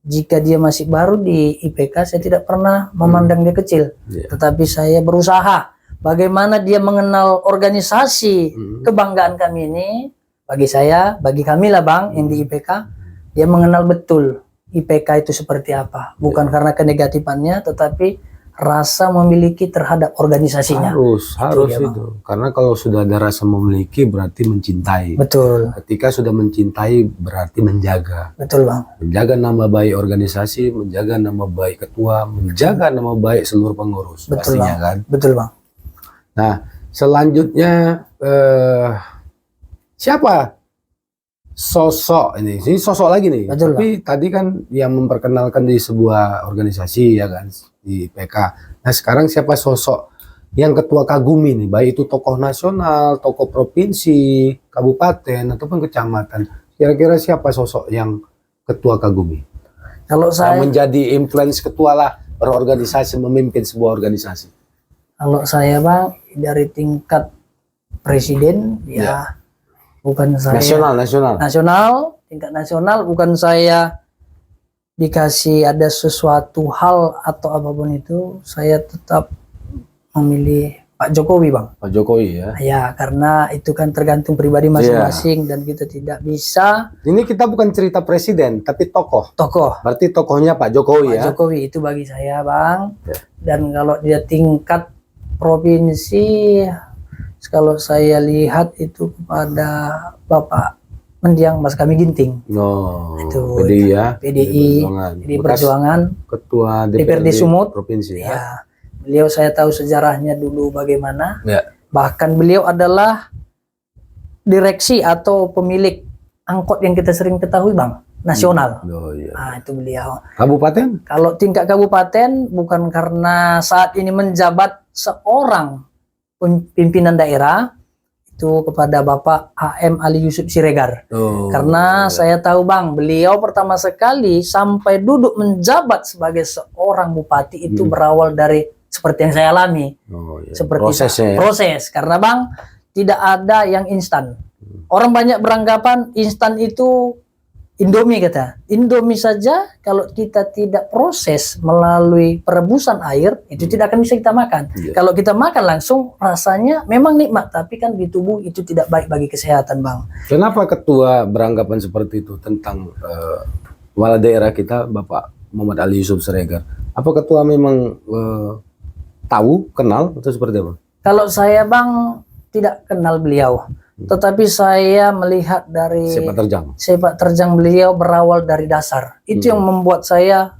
jika dia masih baru di IPK, saya tidak pernah memandang dia kecil. Tetapi saya berusaha bagaimana dia mengenal organisasi kebanggaan kami ini. Bagi saya, bagi kami lah Bang yang di IPK, dia mengenal betul IPK itu seperti apa. Bukan karena kenegatifannya, tetapi rasa memiliki terhadap organisasinya. Harus itu. Karena kalau sudah ada rasa memiliki berarti mencintai. Betul. Ketika sudah mencintai berarti menjaga. Betul Bang. Menjaga nama baik organisasi, menjaga nama baik ketua, menjaga nama baik seluruh pengurus. Betul pastinya Bang. Kan. Betul Bang. Nah, selanjutnya siapa sosok ini sosok lagi nih. Betul, tapi tadi kan yang memperkenalkan di sebuah organisasi ya kan di PK. Nah sekarang siapa sosok yang ketua kagumi nih, baik itu tokoh nasional, tokoh provinsi, kabupaten ataupun kecamatan, kira-kira siapa sosok yang ketua kagumi? Kalau saya menjadi influence ketua lah berorganisasi, memimpin sebuah organisasi. Kalau saya Bang dari tingkat presiden ya. Bukan saya nasional, tingkat nasional, bukan saya dikasih ada sesuatu hal atau apapun itu, saya tetap memilih Pak Jokowi Bang. Pak Jokowi ya. Ya karena itu kan tergantung pribadi masing-masing dan kita tidak bisa. Ini kita bukan cerita presiden tapi tokoh. Berarti tokohnya Pak Jokowi ya. Pak Jokowi itu bagi saya Bang. Dan kalau dia tingkat provinsi, kalau saya lihat itu kepada Bapak mendiang mas kami ginting. Oh, Itu, PDI ya. PDI, di Bekas Perjuangan, Ketua DPRD Sumut. Provinsi ya. Ya, beliau saya tahu sejarahnya dulu bagaimana. Ya. Bahkan beliau adalah direksi atau pemilik angkot yang kita sering ketahui bang, nasional. Oh, iya. Nah, itu beliau. Kabupaten? Kalau tingkat kabupaten bukan karena saat ini menjabat seorang pimpinan daerah, itu kepada Bapak HM Ali Yusuf Siregar. Oh, Karena saya tahu bang, beliau pertama sekali sampai duduk menjabat sebagai seorang bupati itu berawal dari seperti yang saya alami. oh, iya. Seperti Prosesnya ya. proses. Karena bang, tidak ada yang instan. Orang banyak beranggapan instan itu Indomie kata. Indomie saja kalau kita tidak proses melalui perebusan air, itu tidak akan bisa kita makan. Iya. Kalau kita makan langsung, rasanya memang nikmat, tapi kan di tubuh itu tidak baik bagi kesehatan bang. Kenapa ketua beranggapan seperti itu tentang kepala daerah kita Bapak Muhammad Ali Yusuf Siregar? Apa ketua memang tahu, kenal atau seperti apa? Kalau saya bang tidak kenal beliau, tetapi saya melihat dari sepak terjang beliau berawal dari dasar. Itu yang membuat saya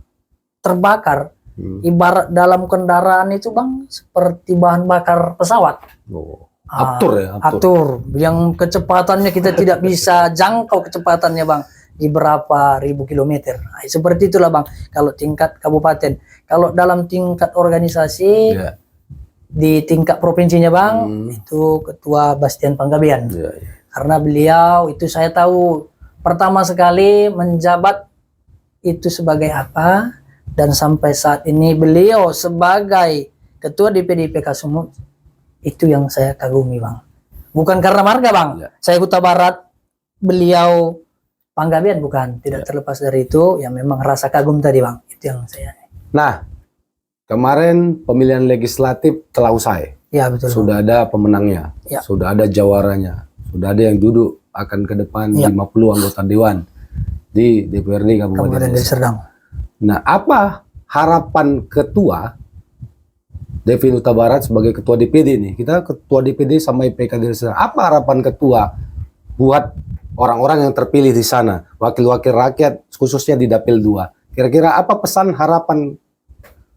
terbakar. Ibarat dalam kendaraan itu bang, seperti bahan bakar pesawat. Oh, atur ya? Atur. Yang kecepatannya kita tidak bisa jangkau kecepatannya bang, di berapa ribu kilometer. Nah, seperti itulah bang, kalau tingkat kabupaten. Kalau dalam tingkat organisasi, di tingkat provinsinya bang, itu Ketua Bastian Panggabean. Karena beliau itu saya tahu pertama sekali menjabat itu sebagai apa, dan sampai saat ini beliau sebagai Ketua DPD IPK Sumut, itu yang saya kagumi bang. Bukan karena marga bang, saya Kuta Barat, beliau Panggabean bukan, tidak terlepas dari itu, ya memang rasa kagum tadi bang, itu yang saya. Nah, kemarin pemilihan legislatif telah usai. Ya betul. Sudah ada pemenangnya, sudah ada jawaranya, sudah ada yang duduk akan ke depan 50 anggota dewan di DPRD Kabupaten Deli Serdang. Nah, apa harapan ketua Devin Huta Barat sebagai ketua DPD nih? Kita ketua DPD sama IPK Deli Serdang. Apa harapan ketua buat orang-orang yang terpilih di sana, wakil-wakil rakyat khususnya di Dapil 2? Kira-kira apa pesan harapan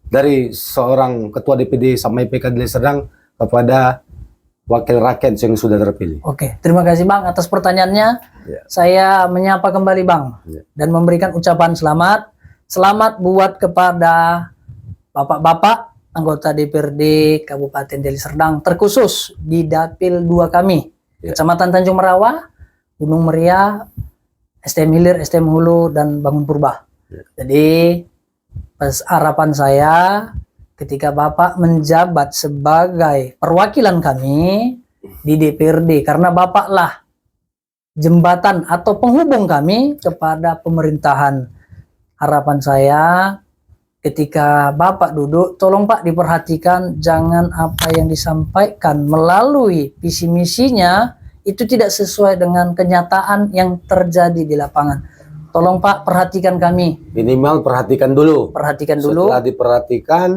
dari seorang ketua DPD sama IPK Deli Serdang kepada wakil rakyat yang sudah terpilih? Oke, terima kasih bang atas pertanyaannya. Saya menyapa kembali bang dan memberikan ucapan selamat. Selamat buat kepada bapak-bapak anggota DPRD Kabupaten Deli Serdang, terkhusus di Dapil 2 kami, Kecamatan Tanjung Merawa, Gunung Meriah, STM Hilir, STM Hulu, dan Bangun Purba. Jadi harapan saya ketika Bapak menjabat sebagai perwakilan kami di DPRD, karena Bapaklah jembatan atau penghubung kami kepada pemerintahan. Harapan saya ketika Bapak duduk, tolong Pak diperhatikan jangan apa yang disampaikan melalui visi misinya itu tidak sesuai dengan kenyataan yang terjadi di lapangan. Tolong Pak perhatikan kami. Minimal perhatikan dulu. Perhatikan dulu. Setelah diperhatikan,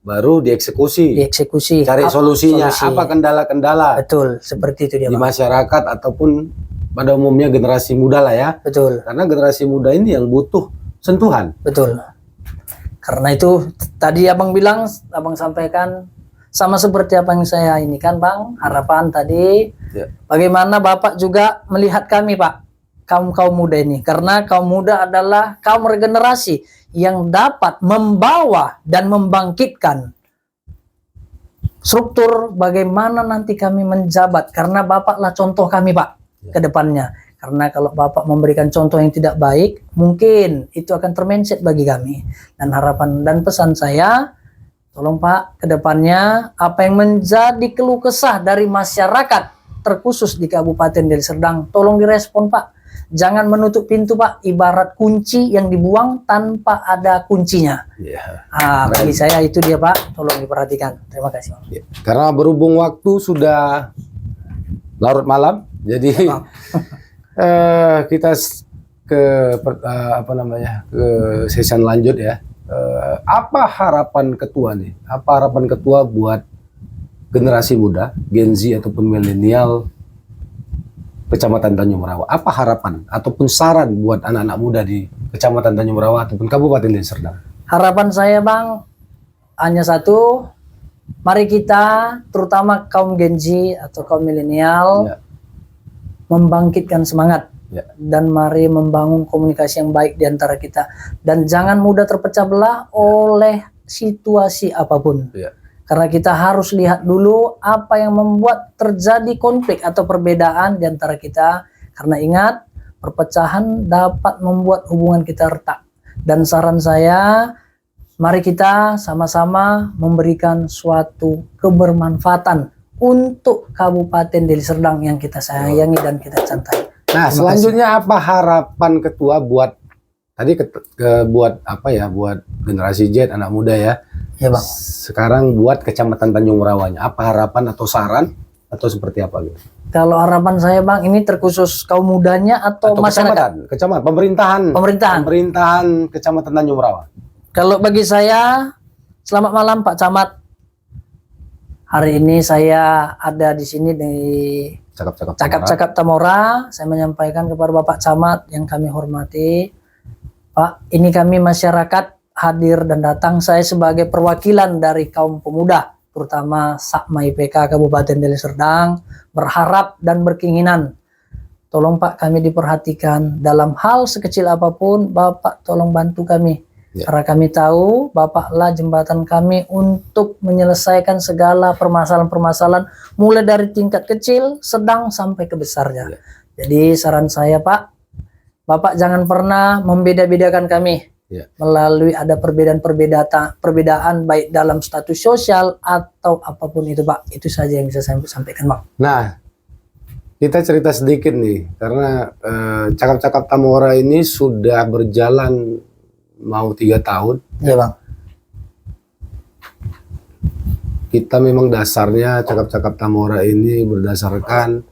baru dieksekusi. Dieksekusi. Cari solusinya. Apa kendala-kendala? Betul, seperti itu dia di Bang. Masyarakat ataupun pada umumnya generasi muda lah ya. Betul. Karena generasi muda ini yang butuh sentuhan. Betul. Karena itu tadi Abang bilang, Abang sampaikan sama seperti apa yang saya ini kan Bang, harapan tadi. Bagaimana Bapak juga melihat kami Pak, kaum muda ini, karena kaum muda adalah kaum regenerasi yang dapat membawa dan membangkitkan struktur bagaimana nanti kami menjabat, karena Bapaklah contoh kami Pak ke depannya. Karena kalau Bapak memberikan contoh yang tidak baik, mungkin itu akan termindset bagi kami. Dan harapan dan pesan saya, tolong Pak ke depannya apa yang menjadi keluh kesah dari masyarakat terkhusus di Kabupaten Deli Serdang, tolong direspon Pak. Jangan menutup pintu Pak, ibarat kunci yang dibuang tanpa ada kuncinya. Bagi saya itu dia Pak, tolong diperhatikan. Terima kasih. Karena berhubung waktu sudah larut malam, jadi kita ke sesi lanjut ya. Apa harapan ketua nih? Apa harapan ketua buat generasi muda, Gen Z ataupun milenial Kecamatan Tanjung Merawa. Apa harapan ataupun saran buat anak-anak muda di Kecamatan Tanjung Merawa ataupun Kabupaten Deli Serdang? Harapan saya Bang hanya satu, mari kita terutama kaum Gen Z atau kaum milenial Ya. membangkitkan semangat Ya. dan mari membangun komunikasi yang baik di antara kita dan jangan mudah terpecah belah oleh situasi apapun. Ya. Karena kita harus lihat dulu apa yang membuat terjadi konflik atau perbedaan di antara kita. Karena ingat, perpecahan dapat membuat hubungan kita retak. Dan saran saya, mari kita sama-sama memberikan suatu kebermanfaatan untuk Kabupaten Deli Serdang yang kita sayangi dan kita cintai. Nah, selanjutnya apa harapan ketua buat tadi buat apa ya, buat generasi Z, anak muda ya? Ya Bang. Sekarang buat Kecamatan Tanjung Merawanya, apa harapan atau saran atau seperti apa gitu? Kalau harapan saya Bang, ini terkhusus kaum mudanya atau masyarakat? Kecamatan, pemerintahan Kecamatan Tanjung Merawa. Kalau bagi saya, selamat malam Pak Camat. Hari ini saya ada di sini di Cakap-Cakap Tamora. Saya menyampaikan kepada Bapak Camat yang kami hormati, Pak, ini kami masyarakat hadir dan datang. Saya sebagai perwakilan dari kaum pemuda, terutama Sakma IPK Kabupaten Deli Serdang, berharap dan berkeinginan, tolong Pak kami diperhatikan dalam hal sekecil apapun, Bapak tolong bantu kami. Ya. Karena kami tahu Bapaklah jembatan kami untuk menyelesaikan segala permasalahan-permasalahan mulai dari tingkat kecil, sedang sampai ke besarnya. Ya. Jadi saran saya Pak, Bapak jangan pernah membeda-bedakan kami. Ya. Melalui ada perbedaan baik dalam status sosial atau apapun itu Pak. Itu saja yang bisa saya sampaikan Bang. Nah, kita cerita sedikit nih, karena Cakap-Cakap Tamora ini sudah berjalan mau 3 tahun. Iya Bang. Kita memang dasarnya Cakap-Cakap Tamora ini berdasarkan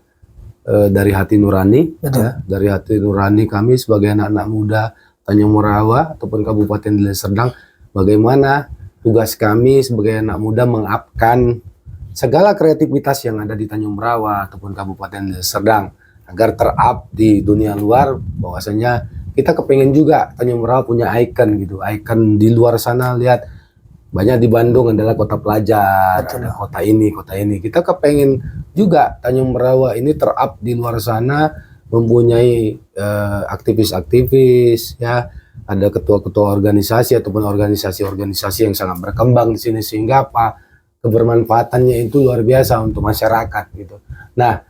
dari hati nurani. Betul. Ya, dari hati nurani kami sebagai anak-anak muda Tanjung Merawa ataupun Kabupaten Deli Serdang, bagaimana tugas kami sebagai anak muda mengupkan segala kreativitas yang ada di Tanjung Merawa ataupun Kabupaten Deli Serdang agar terup di dunia luar. Bahwasanya kita kepengen juga Tanjung Merawa punya ikon gitu, ikon di luar sana. Lihat banyak di Bandung adalah kota pelajar, Betul. ada kota ini. Kita kepengen juga Tanjung Merawa ini terup di luar sana, mempunyai aktivis-aktivis ya, ada ketua-ketua organisasi ataupun organisasi-organisasi yang sangat berkembang di sini, sehingga apa kebermanfaatannya itu luar biasa untuk masyarakat gitu. Nah,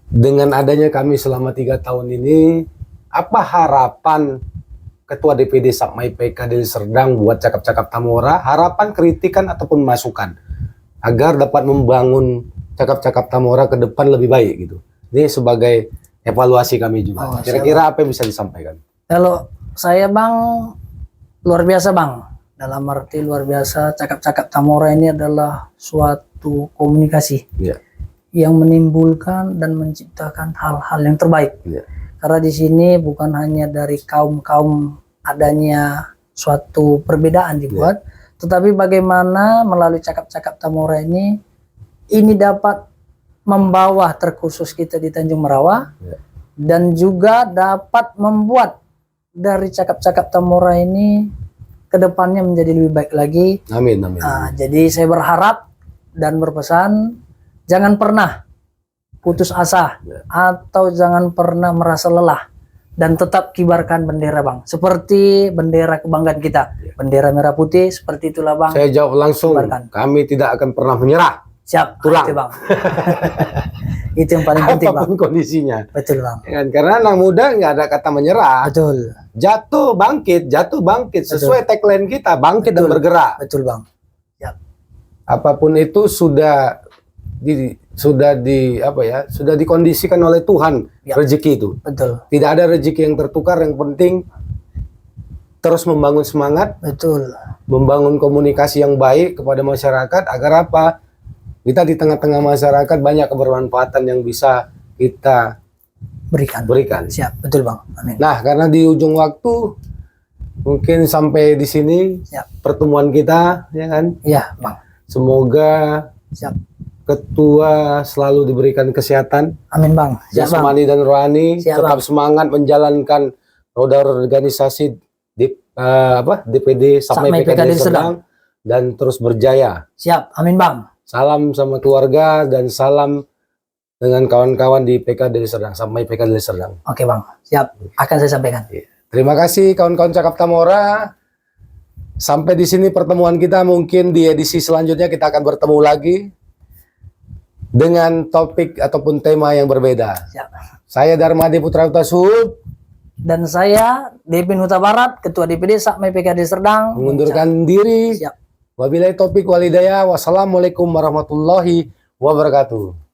dengan adanya kami selama 3 tahun ini, apa harapan Ketua DPD Sakma IPK Deli Serdang buat Cakap-Cakap Tamora, harapan, kritikan ataupun masukan agar dapat membangun Cakap-Cakap Tamora ke depan lebih baik gitu. Ini sebagai evaluasi kami juga. Kira-kira apa yang bisa disampaikan? Kalau saya Bang, luar biasa Bang. Dalam arti luar biasa, Cakap-Cakap Tamora ini adalah suatu komunikasi Ya. yang menimbulkan dan menciptakan hal-hal yang terbaik. Ya. Karena di sini bukan hanya dari kaum-kaum adanya suatu perbedaan dibuat, tetapi bagaimana melalui Cakap-Cakap Tamora ini dapat membawa terkhusus kita di Tanjung Merawa, dan juga dapat membuat dari Cakap-Cakap Tamora ini kedepannya menjadi lebih baik lagi. Amin, amin. Jadi saya berharap dan berpesan, jangan pernah putus asa atau jangan pernah merasa lelah, dan tetap kibarkan bendera Bang, seperti bendera kebanggaan kita, bendera merah putih, seperti itulah Bang. Saya jawab langsung, kibarkan. kami tidak akan pernah menyerah. Siap, Tulang. itu Bang. Itu yang paling penting Bang. Apapun kondisinya. Betul Bang. Ya kan? Karena anak muda nggak ada kata menyerah. Betul. Jatuh bangkit sesuai tagline kita, bangkit dan Betul. bergerak. Betul Bang. Siap. Apapun itu sudah dikondisikan oleh Tuhan, rezeki itu. Betul. Tidak ada rezeki yang tertukar, yang penting terus membangun semangat, Betul. membangun komunikasi yang baik kepada masyarakat agar apa? Kita di tengah-tengah masyarakat banyak kebermanfaatan yang bisa kita berikan. Siap, betul Bang. Amin. Nah, karena di ujung waktu mungkin sampai di sini Siap. pertemuan kita, ya kan? Iya, Bang. Semoga Siap. Ketua selalu diberikan kesehatan, Amin Bang. Siap Bang. jasmani dan rohani, Siap, tetap semangat menjalankan roda organisasi di DPD Sapmai PK Deli Serdang dan terus berjaya. Siap. Amin Bang. Salam sama keluarga dan salam dengan kawan-kawan di PK Deli Serdang, Sapmai PK Deli Serdang. Oke Bang. Siap. Akan saya sampaikan. Terima kasih kawan-kawan Cakap Tamora. Sampai di sini pertemuan kita, mungkin di edisi selanjutnya kita akan bertemu lagi dengan topik ataupun tema yang berbeda. Siap. Saya Darmadi Putra Utasuhud Dan saya Depin Huta Barat, Ketua DPD Sapmai PK Deli Serdang. mengundurkan diri. Siap. Wabillahi taufik walhidayah. Wassalamualaikum warahmatullahi wabarakatuh.